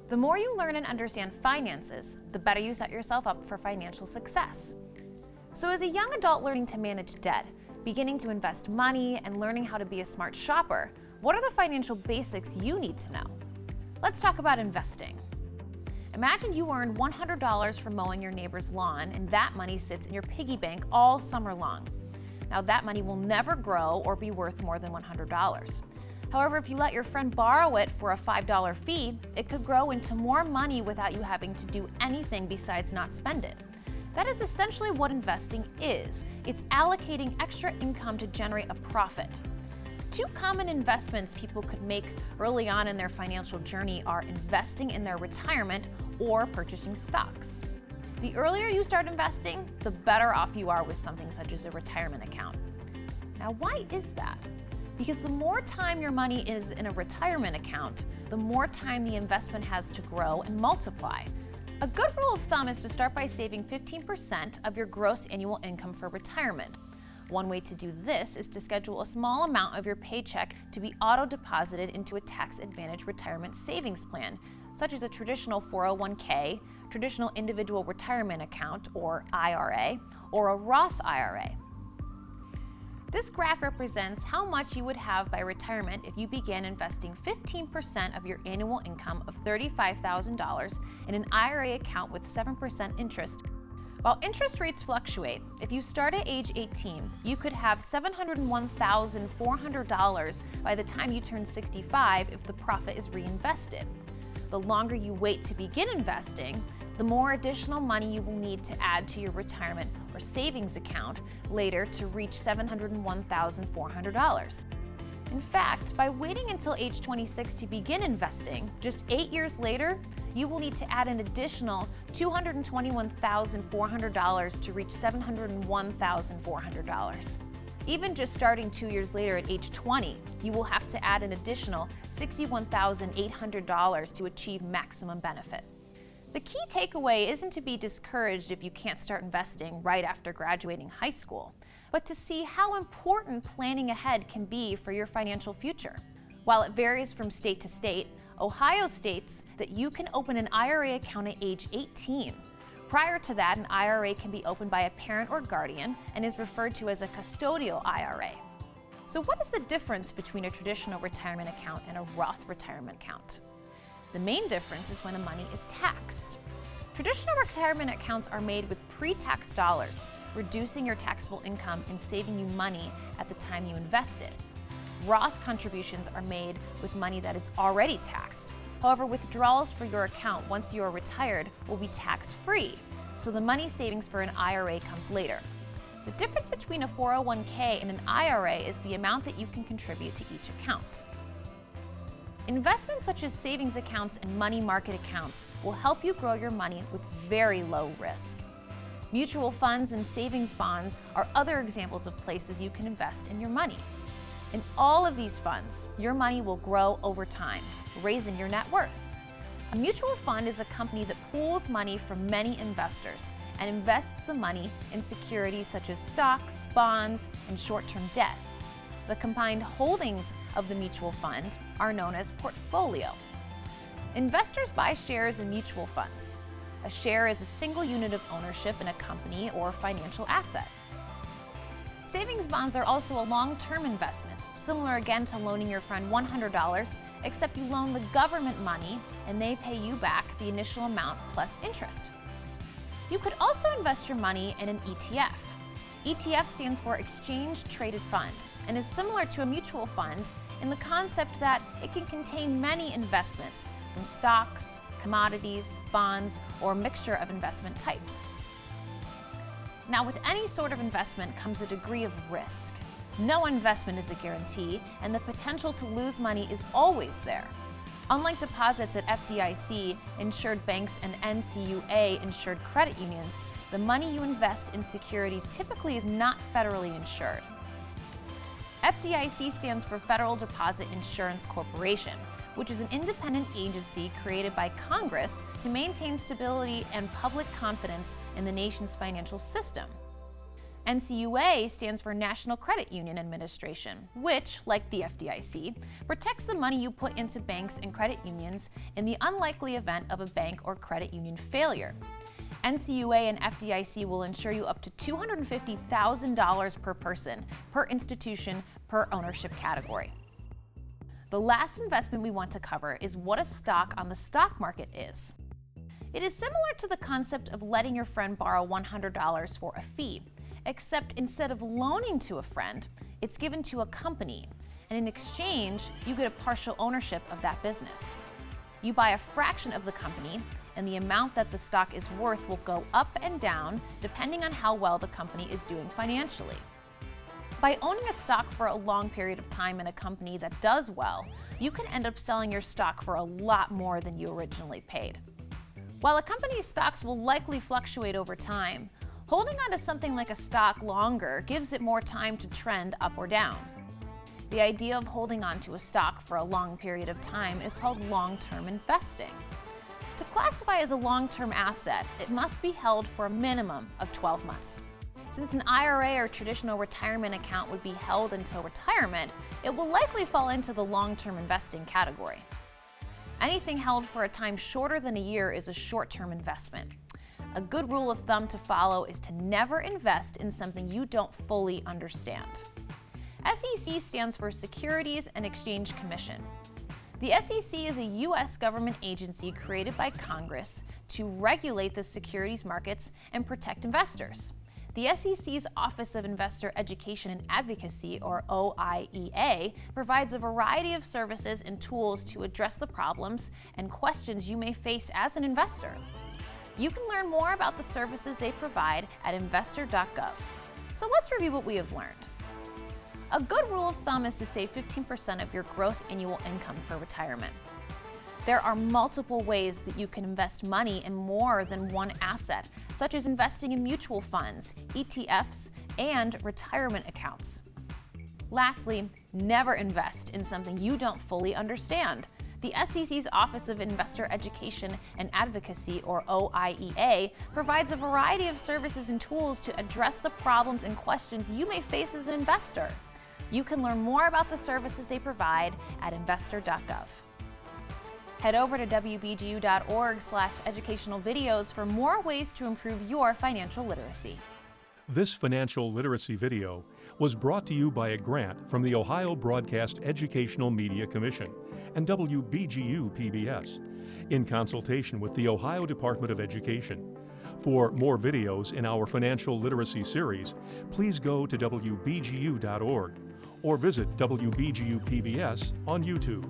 The more you learn and understand finances, the better you set yourself up for financial success. So as a young adult learning to manage debt, beginning to invest money, and learning how to be a smart shopper, what are the financial basics you need to know? Let's talk about investing. Imagine you earned $100 from mowing your neighbor's lawn, and that money sits in your piggy bank all summer long. Now that money will never grow or be worth more than $100. However, if you let your friend borrow it for a $5 fee, it could grow into more money without you having to do anything besides not spend it. That is essentially what investing is. It's allocating extra income to generate a profit. Two common investments people could make early on in their financial journey are investing in their retirement or purchasing stocks. The earlier you start investing, the better off you are with something such as a retirement account. Now, why is that? Because the more time your money is in a retirement account, the more time the investment has to grow and multiply. A good rule of thumb is to start by saving 15% of your gross annual income for retirement. One way to do this is to schedule a small amount of your paycheck to be auto-deposited into a tax-advantaged retirement savings plan, such as a traditional 401k, traditional individual retirement account, or IRA, or a Roth IRA. This graph represents how much you would have by retirement if you began investing 15% of your annual income of $35,000 in an IRA account with 7% interest. While interest rates fluctuate, if you start at age 18, you could have $701,400 by the time you turn 65 if the profit is reinvested. The longer you wait to begin investing, the more additional money you will need to add to your retirement or savings account later to reach $701,400. In fact, by waiting until age 26 to begin investing, just 8 years later, you will need to add an additional $221,400 to reach $701,400. Even just starting 2 years later at age 20, you will have to add an additional $61,800 to achieve maximum benefit. The key takeaway isn't to be discouraged if you can't start investing right after graduating high school, but to see how important planning ahead can be for your financial future. While it varies from state to state, Ohio states that you can open an IRA account at age 18. Prior to that, an IRA can be opened by a parent or guardian and is referred to as a custodial IRA. So what is the difference between a traditional retirement account and a Roth retirement account? The main difference is when the money is taxed. Traditional retirement accounts are made with pre-tax dollars, reducing your taxable income and saving you money at the time you invested. Roth contributions are made with money that is already taxed. However, withdrawals for your account once you are retired will be tax-free, so the money savings for an IRA comes later. The difference between a 401k and an IRA is the amount that you can contribute to each account. Investments such as savings accounts and money market accounts will help you grow your money with very low risk. Mutual funds and savings bonds are other examples of places you can invest in your money. In all of these funds, your money will grow over time, raising your net worth. A mutual fund is a company that pools money from many investors and invests the money in securities such as stocks, bonds, and short-term debt. The combined holdings of the mutual fund are known as portfolio. Investors buy shares in mutual funds. A share is a single unit of ownership in a company or financial asset. Savings bonds are also a long-term investment, similar again to loaning your friend $100, except you loan the government money and they pay you back the initial amount plus interest. You could also invest your money in an ETF. ETF stands for Exchange Traded Fund and is similar to a mutual fund in the concept that it can contain many investments from stocks, commodities, bonds, or a mixture of investment types. Now, with any sort of investment comes a degree of risk. No investment is a guarantee, and the potential to lose money is always there. Unlike deposits at FDIC-insured banks and NCUA-insured credit unions, the money you invest in securities typically is not federally insured. FDIC stands for Federal Deposit Insurance Corporation, which is an independent agency created by Congress to maintain stability and public confidence in the nation's financial system. NCUA stands for National Credit Union Administration, which, like the FDIC, protects the money you put into banks and credit unions in the unlikely event of a bank or credit union failure. NCUA and FDIC will insure you up to $250,000 per person, per institution, per ownership category. The last investment we want to cover is what a stock on the stock market is. It is similar to the concept of letting your friend borrow $100 for a fee, except instead of loaning to a friend, it's given to a company, and in exchange, you get a partial ownership of that business. You buy a fraction of the company, and the amount that the stock is worth will go up and down depending on how well the company is doing financially. By owning a stock for a long period of time in a company that does well, you can end up selling your stock for a lot more than you originally paid. While a company's stocks will likely fluctuate over time, holding on to something like a stock longer gives it more time to trend up or down. The idea of holding on to a stock for a long period of time is called long-term investing. To classify as a long-term asset, it must be held for a minimum of 12 months. Since an IRA or traditional retirement account would be held until retirement, it will likely fall into the long-term investing category. Anything held for a time shorter than a year is a short-term investment. A good rule of thumb to follow is to never invest in something you don't fully understand. SEC stands for Securities and Exchange Commission. The SEC is a U.S. government agency created by Congress to regulate the securities markets and protect investors. The SEC's Office of Investor Education and Advocacy, or OIEA, provides a variety of services and tools to address the problems and questions you may face as an investor. You can learn more about the services they provide at investor.gov. So let's review what we have learned. A good rule of thumb is to save 15% of your gross annual income for retirement. There are multiple ways that you can invest money in more than one asset, such as investing in mutual funds, ETFs, and retirement accounts. Lastly, never invest in something you don't fully understand. The SEC's Office of Investor Education and Advocacy, or OIEA, provides a variety of services and tools to address the problems and questions you may face as an investor. You can learn more about the services they provide at investor.gov. Head over to wbgu.org/educational videos for more ways to improve your financial literacy. This financial literacy video was brought to you by a grant from the Ohio Broadcast Educational Media Commission and WBGU PBS, in consultation with the Ohio Department of Education. For more videos in our financial literacy series, please go to wbgu.org or visit WBGU PBS on YouTube.